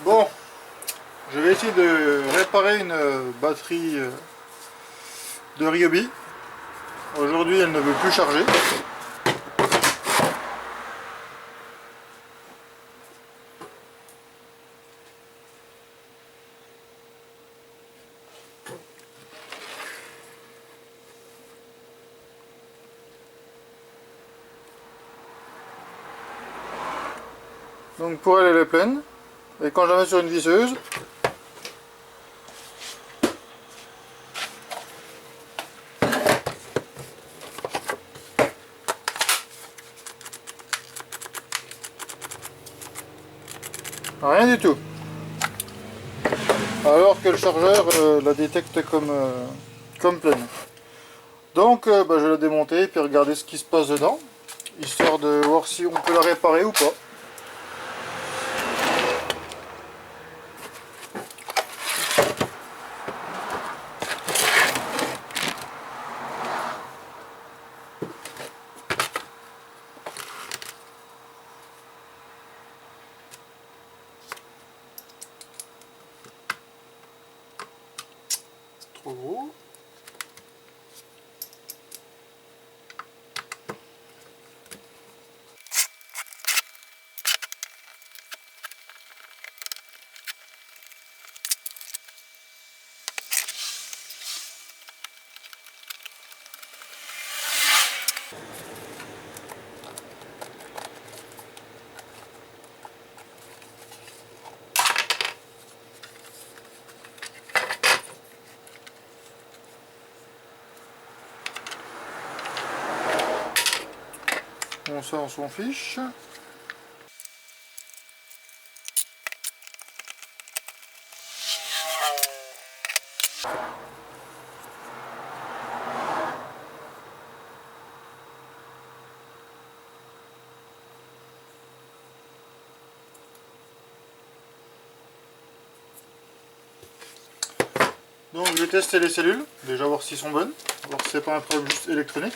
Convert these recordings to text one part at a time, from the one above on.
Bon, je vais essayer de réparer une batterie de Ryobi. Aujourd'hui, elle ne veut plus charger. Donc pour elle, elle est pleine. Et quand je la mets sur une visseuse, rien du tout. Alors que le chargeur la détecte comme pleine. Donc je vais la démonter et puis regarder ce qui se passe dedans, histoire de voir si on peut la réparer ou pas. Trop gros. Bon, ça on s'en fiche. Donc je vais tester les cellules, déjà voir s'ils sont bonnes, voir si c'est pas un problème juste électronique.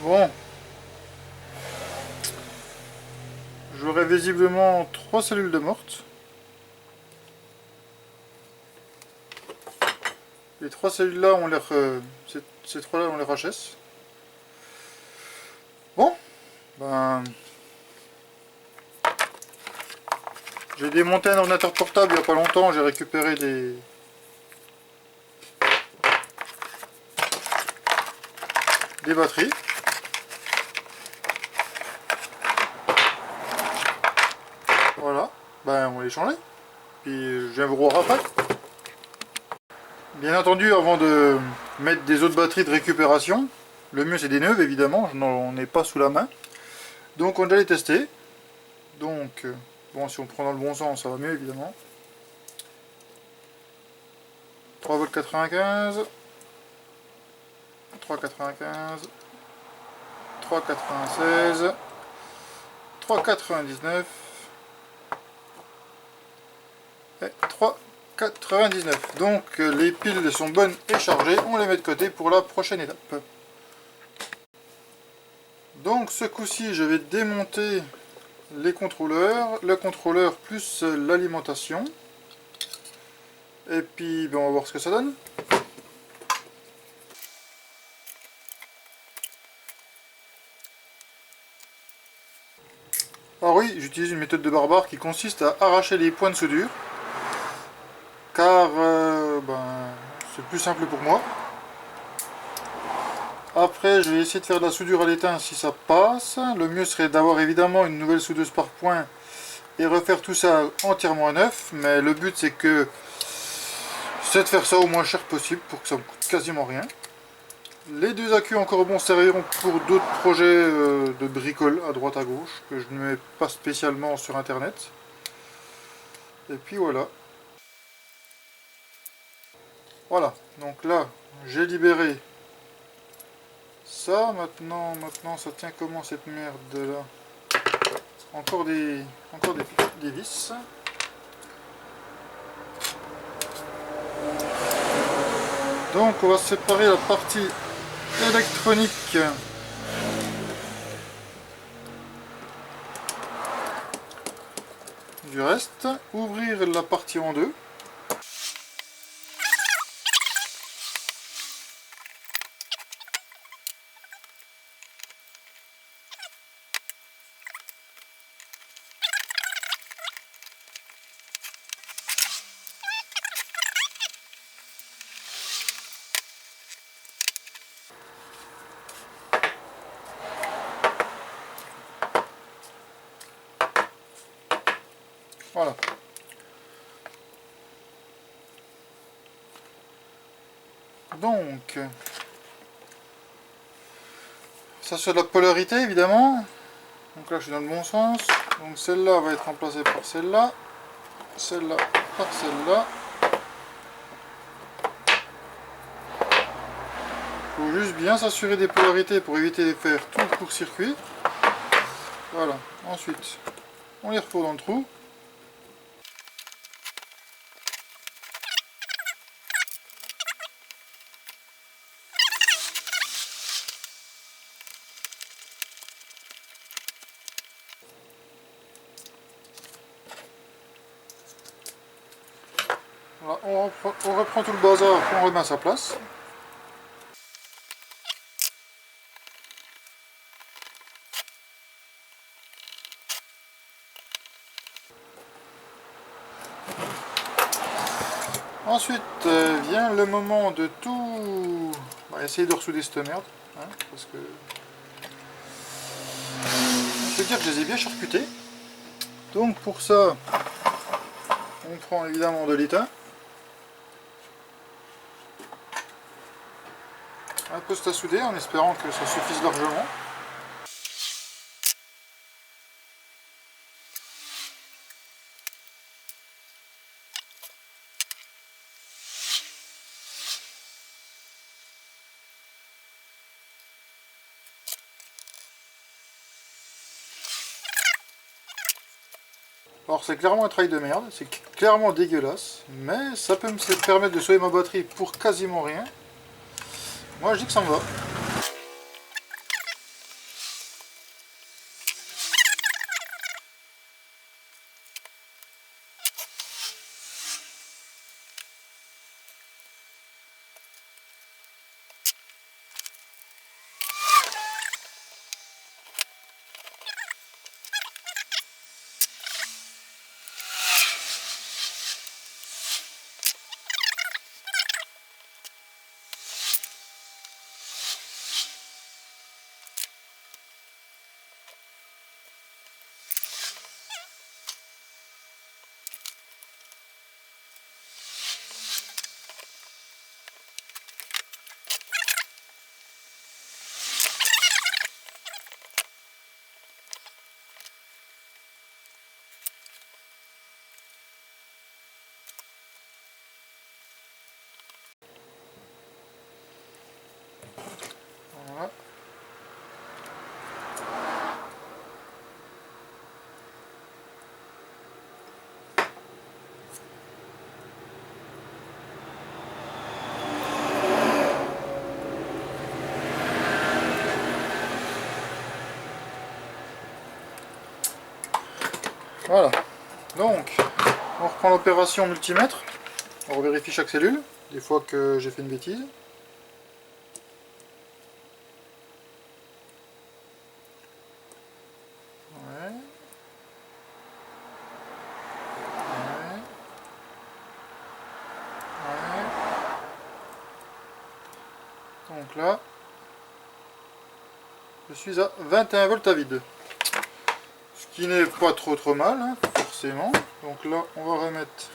Bon, j'aurai visiblement 3 cellules de mortes. Les 3 cellules là ont l'air, ces 3 là ont l'air HS. Bon, ben, j'ai démonté un ordinateur portable il n'y a pas longtemps, j'ai récupéré des batteries. Voilà, ben on va les changer. Puis je viens vous voir après. Bien entendu, avant de mettre des autres batteries de récupération, le mieux c'est des neuves évidemment, je n'en ai pas sous la main. Donc on va les tester. Donc, bon, si on prend dans le bon sens, ça va mieux évidemment. 3,95 V, 3,95, 3,96, 3,99 et 3,99. Donc les piles sont bonnes et chargées, on les met de côté pour la prochaine étape. Donc ce coup-ci je vais démonter les contrôleurs, le contrôleur plus l'alimentation. Et puis ben, on va voir ce que ça donne. Alors oui, j'utilise une méthode de barbare qui consiste à arracher les points de soudure. Car ben, c'est plus simple pour moi. Après, je vais essayer de faire de la soudure à l'étain si ça passe. Le mieux serait d'avoir évidemment une nouvelle soudeuse par point et refaire tout ça entièrement à neuf. Mais le but c'est de faire ça au moins cher possible pour que ça me coûte quasiment rien. Les deux accus encore bon serviront pour d'autres projets de bricole à droite à gauche que je ne mets pas spécialement sur internet. Et puis voilà. Voilà, donc là j'ai libéré ça. Maintenant ça tient comment cette merde là? Encore des vis. Donc on va séparer la partie électronique du reste, ouvrir la partie en deux. Voilà. Donc, ça c'est de la polarité évidemment. Donc là je suis dans le bon sens. Donc celle-là va être remplacée par celle-là. Celle-là par celle-là. Il faut juste bien s'assurer des polarités pour éviter de faire tout le court-circuit. Voilà. Ensuite, on les refourgue dans le trou. Voilà, on reprend tout le bazar, on remet à sa place. Ensuite vient le moment de tout... On va essayer de ressouder cette merde, hein, parce que... On peut dire que je les ai bien charcutés. Donc pour ça, on prend évidemment de l'étain. Un poste à souder en espérant que ça suffise largement. Alors c'est clairement un travail de merde, c'est clairement dégueulasse, mais ça peut me permettre de sauver ma batterie pour quasiment rien. Moi je dis que ça me va. Voilà. Voilà. Donc, on reprend l'opération multimètre. On revérifie chaque cellule, des fois que j'ai fait une bêtise. Ouais. Ouais. Ouais. Donc là, je suis à 21 volts à vide. Ce qui n'est pas trop mal, hein, forcément. Donc là, on va remettre...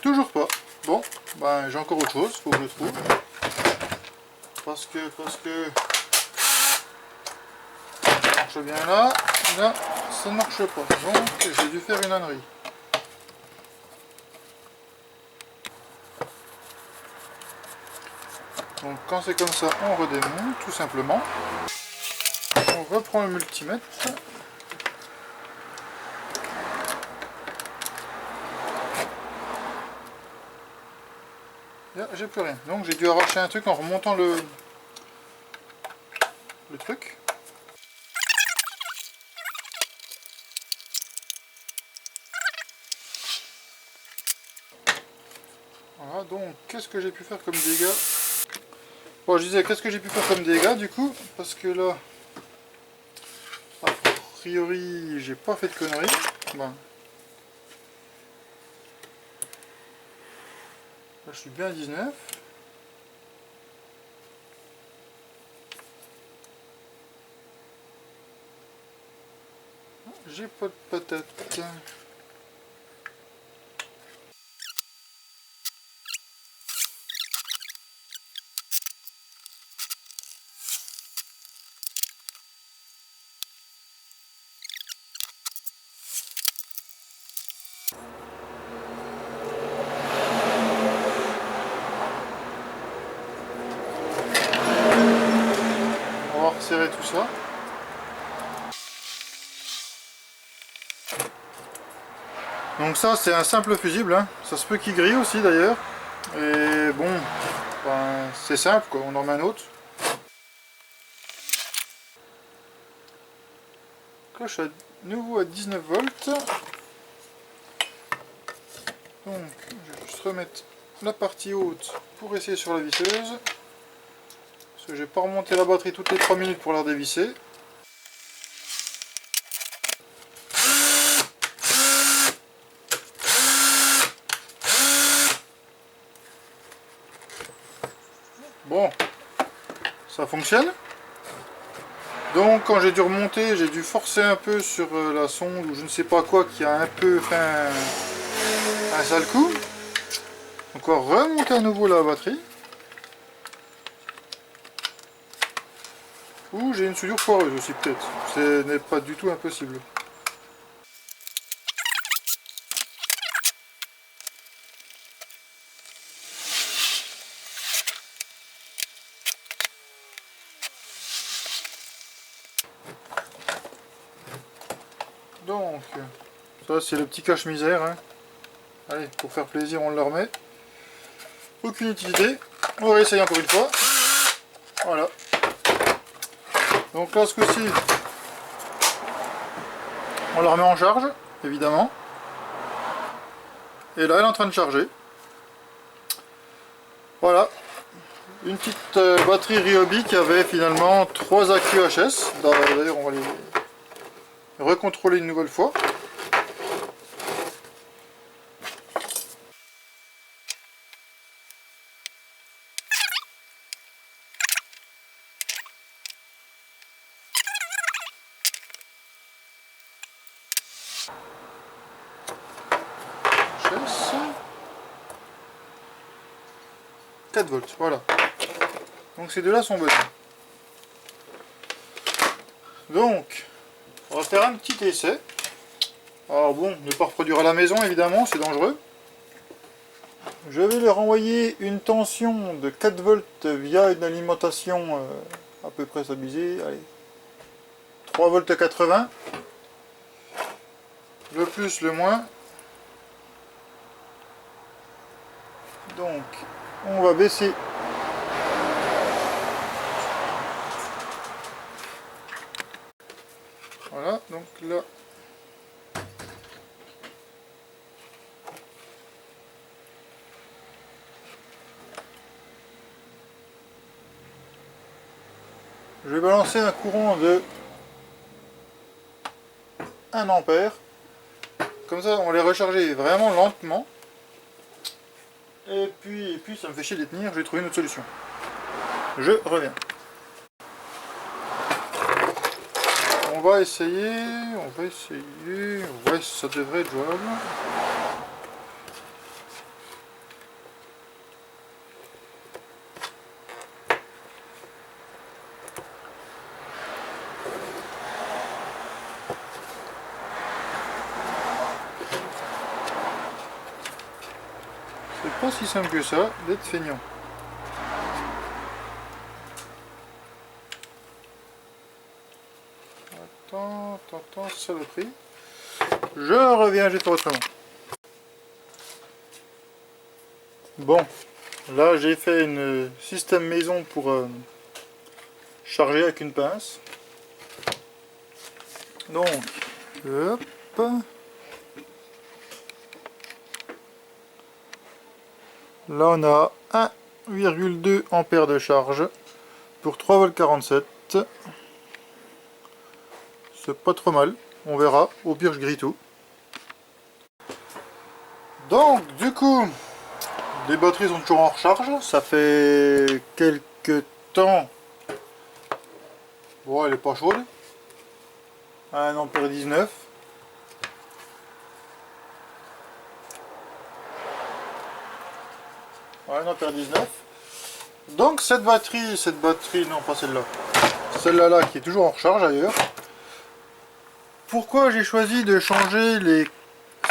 Toujours pas. Bon, ben j'ai encore autre chose, faut que je le trouve. Parce que ça marche bien là, là ça ne marche pas. Donc j'ai dû faire une ânerie. Donc quand c'est comme ça, on redémonte tout simplement. On reprend le multimètre. Là, j'ai plus rien. Donc j'ai dû arracher un truc en remontant le truc. Voilà, donc qu'est-ce que j'ai pu faire comme dégâts? Bon, je disais, qu'est-ce que j'ai pu faire comme dégâts du coup? Parce que là, a priori, j'ai pas fait de conneries. Bon. Là, je suis bien à 19. J'ai pas de patate. On va resserrer tout ça. Donc ça c'est un simple fusible, hein. Ça se peut qu'il grille aussi d'ailleurs. Et bon, ben, c'est simple quoi, on en met un autre. Cloche à nouveau à 19 volts. Donc je vais juste remettre la partie haute pour essayer sur la visseuse. Parce que je vais pas remonter la batterie toutes les 3 minutes pour la dévisser. Bon, ça fonctionne. Donc quand j'ai dû remonter, j'ai dû forcer un peu sur la sonde ou je ne sais pas quoi qui a un peu fait un sale coup. Donc on va remonter à nouveau la batterie. Ou j'ai une soudure foireuse aussi peut-être. Ce n'est pas du tout impossible. Donc, ça c'est le petit cache-misère. Hein. Allez, pour faire plaisir, on le remet. Aucune utilité. On va essayer encore une fois. Voilà. Donc là, ce coup-ci, on la remet en charge, évidemment. Et là, elle est en train de charger. Voilà. Une petite batterie Ryobi qui avait finalement 3 AQHS. D'ailleurs, on va les recontrôler une nouvelle fois. HS. 4 volts, voilà. Donc ces deux-là sont bonnes. Donc, on va faire un petit essai. Alors bon, ne pas reproduire à la maison évidemment, c'est dangereux. Je vais leur envoyer une tension de 4 volts via une alimentation à peu près stabilisée. Allez, 3 volts 80. Le plus, le moins. Donc, on va baisser. Voilà, donc là. Je vais balancer un courant de 1 ampère. Comme ça, on va les recharger vraiment lentement. Et puis ça me fait chier de les tenir, je vais trouver une autre solution. Je reviens. On va essayer. Ouais, ça devrait être jouable. C'est pas si simple que ça d'être feignant. Attends, c'est ça le prix. Je reviens, j'ai fait autrement. Bon, là j'ai fait une système maison pour charger avec une pince. Donc, hop. Là on a 1,2 ampères de charge pour 3,47 V. C'est pas trop mal, on verra, au pire je grille tout. Donc du coup, les batteries sont toujours en recharge, ça fait quelques temps. Bon, elle est pas chaude. 1 ampère 19. Ouais, 1 ampère 19. Donc cette batterie, non pas celle-là, celle-là là qui est toujours en recharge ailleurs. Pourquoi j'ai choisi de changer les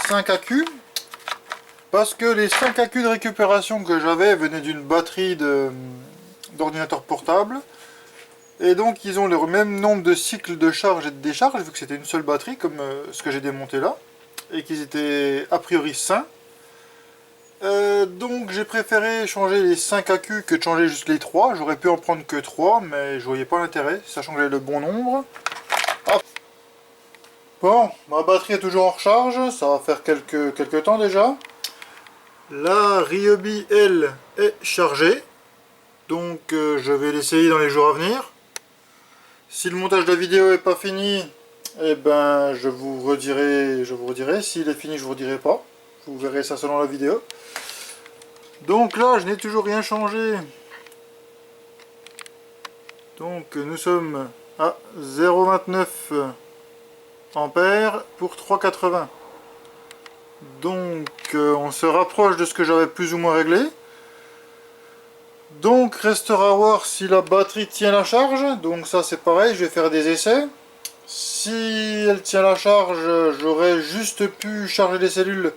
5 accus? Parce que les 5 accus de récupération que j'avais venaient d'une batterie d'ordinateur portable. Et donc ils ont le même nombre de cycles de charge et de décharge, vu que c'était une seule batterie, comme ce que j'ai démonté là. Et qu'ils étaient a priori sains. Donc j'ai préféré changer les 5 accus que de changer juste les 3. J'aurais pu en prendre que 3, mais je voyais pas l'intérêt, sachant que j'avais le bon nombre. Hop. Bon, ma batterie est toujours en recharge, ça va faire quelques temps déjà. La Ryobi, elle, est chargée. Donc je vais l'essayer dans les jours à venir. Si le montage de la vidéo n'est pas fini, eh ben je vous redirai. S'il est fini, je vous redirai pas. Vous verrez ça selon la vidéo. Donc là, je n'ai toujours rien changé. Donc nous sommes à 0,29 ampères pour 3,80. Donc on se rapproche de ce que j'avais plus ou moins réglé. Donc restera à voir si la batterie tient la charge. Donc ça c'est pareil, je vais faire des essais. Si elle tient la charge, j'aurais juste pu charger les cellules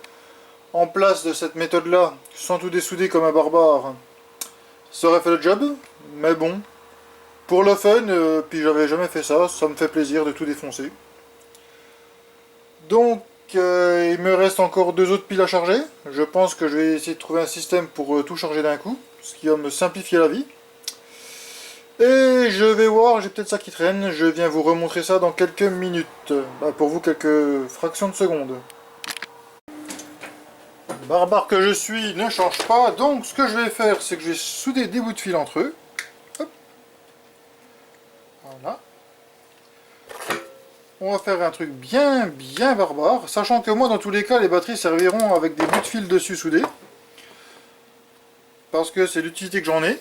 en place de cette méthode là, sans tout dessouder comme un barbare. Ça aurait fait le job, mais bon, pour le fun, puis j'avais jamais fait ça, ça me fait plaisir de tout défoncer. Donc il me reste encore 2 autres piles à charger. Je pense que je vais essayer de trouver un système pour tout charger d'un coup, ce qui va me simplifier la vie. Et je vais voir, j'ai peut-être ça qui traîne, je viens vous remontrer ça dans quelques minutes. Bah, pour vous, quelques fractions de seconde. Barbare que je suis ne change pas, donc ce que je vais faire, c'est que je vais souder des bouts de fil entre eux. Hop. Voilà. On va faire un truc bien barbare, sachant que moi, dans tous les cas, les batteries serviront avec des bouts de fil dessus soudés. Parce que c'est l'utilité que j'en ai.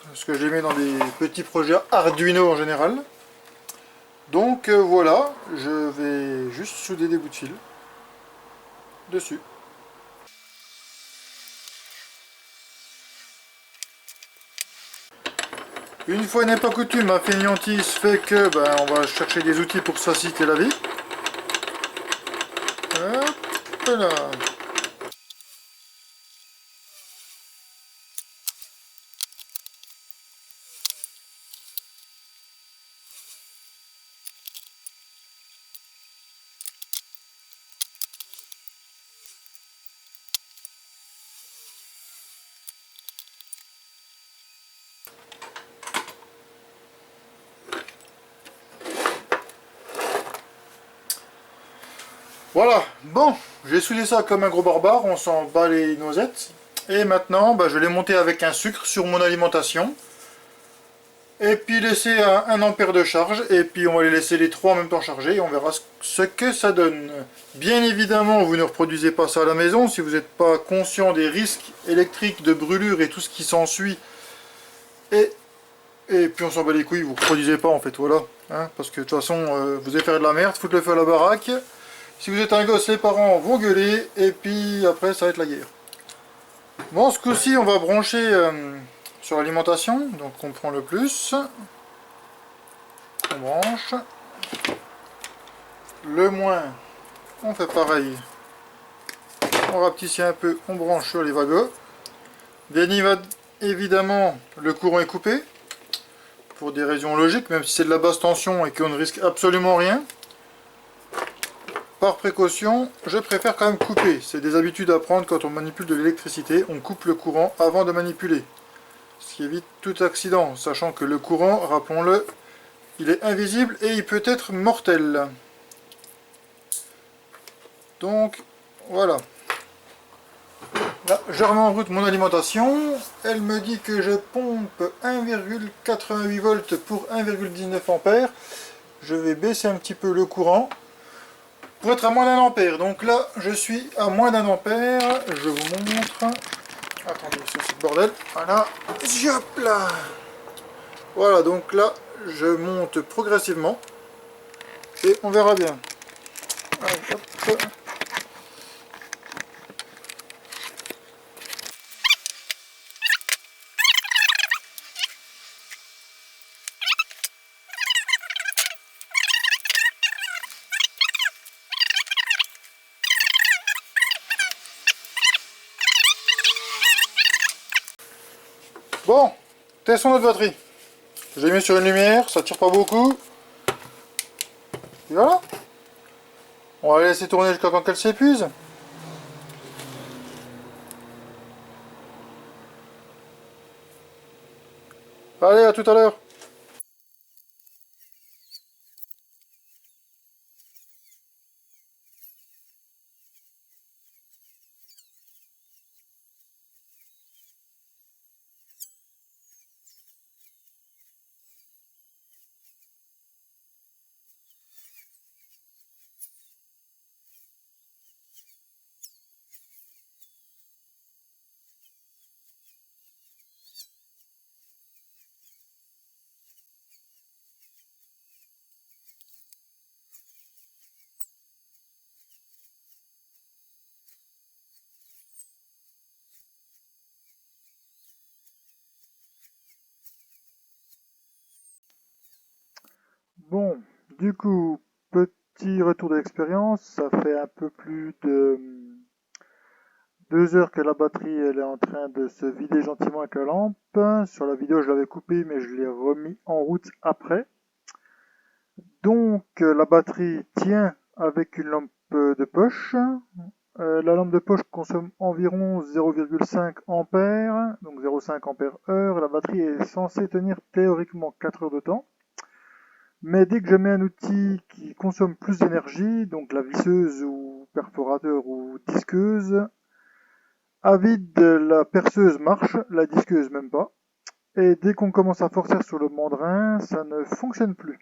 Parce que je les mets dans des petits projets Arduino en général. Donc voilà, je vais juste souder des bouts de fil dessus. Une fois n'est pas coutume, ma fainéantise fait que on va chercher des outils pour se faciliter la vie. Hop là. Voilà, bon, j'ai soudé ça comme un gros barbare, on s'en bat les noisettes. Et maintenant, je vais les monter avec un sucre sur mon alimentation. Et puis laisser 1 ampère de charge, et puis on va les laisser les 3 en même temps chargés, et on verra ce que ça donne. Bien évidemment, vous ne reproduisez pas ça à la maison, si vous n'êtes pas conscient des risques électriques, de brûlure et tout ce qui s'ensuit. Et puis on s'en bat les couilles, vous ne reproduisez pas en fait, voilà. Hein, parce que de toute façon, vous allez faire de la merde, foutre le feu à la baraque. Si vous êtes un gosse, les parents vont gueuler, et puis après ça va être la guerre. Bon, ce coup-ci, on va brancher sur l'alimentation, donc on prend le plus, on branche, le moins, on fait pareil, on rapetissit un peu, on branche sur les wagons, Bien évidemment, le courant est coupé, pour des raisons logiques, même si c'est de la basse tension et qu'on ne risque absolument rien. Par précaution, je préfère quand même couper. C'est des habitudes à prendre quand on manipule de l'électricité. On coupe le courant avant de manipuler. Ce qui évite tout accident, sachant que le courant, rappelons-le, il est invisible et il peut être mortel. Donc, voilà. Là, je remets en route mon alimentation. Elle me dit que je pompe 1,88 volts pour 1,19 ampères. Je vais baisser un petit peu le courant pour être à moins d'un ampère. Donc là, je suis à moins d'un ampère. Je vous montre. Attendez, c'est le bordel. Voilà. Hop là. Voilà, donc là, je monte progressivement. Et on verra bien. Allez, hop. Bon, testons notre batterie. J'ai mis sur une lumière, ça tire pas beaucoup. Et voilà. On va la laisser tourner jusqu'à temps qu'elle s'épuise. Allez, à tout à l'heure. Bon, du coup, petit retour de l'expérience, ça fait un peu plus de 2 heures que la batterie elle est en train de se vider gentiment avec la lampe. Sur la vidéo je l'avais coupée mais je l'ai remis en route après. Donc la batterie tient avec une lampe de poche. La lampe de poche consomme environ 0,5 ampères, donc 0,5 ampères heure. La batterie est censée tenir théoriquement 4 heures de temps. Mais dès que je mets un outil qui consomme plus d'énergie, donc la visseuse ou perforateur ou disqueuse, à vide, la perceuse marche, la disqueuse même pas. Et dès qu'on commence à forcer sur le mandrin, ça ne fonctionne plus.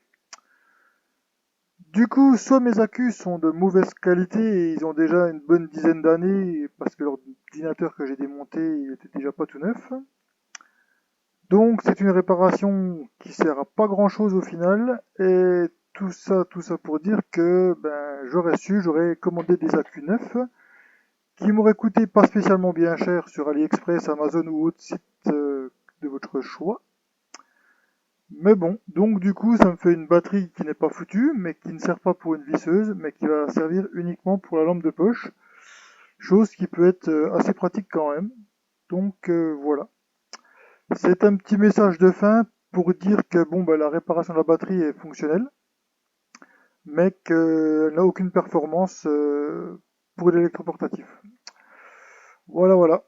Du coup, soit mes accus sont de mauvaise qualité et ils ont déjà une bonne dizaine d'années parce que l'ordinateur que j'ai démonté, il était déjà pas tout neuf. Donc c'est une réparation qui sert à pas grand chose au final. Et tout ça pour dire que j'aurais commandé des accus neufs qui m'auraient coûté pas spécialement bien cher sur AliExpress, Amazon ou autre site de votre choix. Mais bon, donc du coup ça me fait une batterie qui n'est pas foutue, mais qui ne sert pas pour une visseuse, mais qui va servir uniquement pour la lampe de poche. Chose qui peut être assez pratique quand même. Donc voilà. C'est un petit message de fin pour dire que la réparation de la batterie est fonctionnelle, mais qu'elle n'a aucune performance pour l'électroportatif. Voilà, voilà.